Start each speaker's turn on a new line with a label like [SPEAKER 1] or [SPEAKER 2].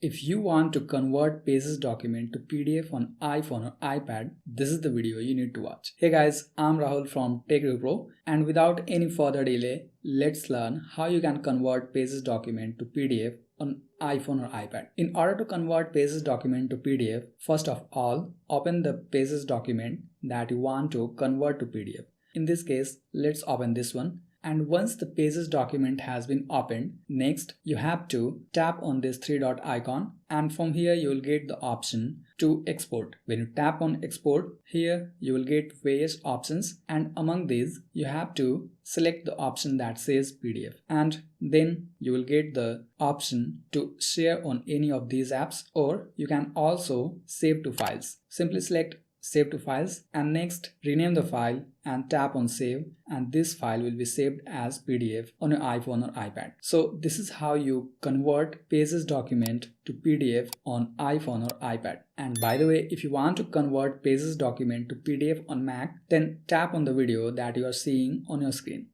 [SPEAKER 1] If you want to convert Pages document to PDF on iPhone or iPad, this is the video you need to watch. Hey guys, I'm Rahul from TechReview, and without any further delay, let's learn how you can convert Pages document to PDF on iPhone or iPad. In order to convert Pages document to PDF, first of all, open the Pages document that you want to convert to PDF. In this case, let's open this one. And once the Pages document has been opened, next you have to tap on this three dot icon, and from here you will get the option to export. When you tap on export, here you will get various options, and among these you have to select the option that says PDF, and then you will get the option to share on any of these apps, or you can also save to files. Simply select save to files and next rename the file and tap on save, and this file will be saved as PDF on your iPhone or iPad. So this is how you convert Pages document to PDF on iPhone or iPad. And by the way, if you want to convert Pages document to PDF on Mac, then tap on the video that you are seeing on your screen.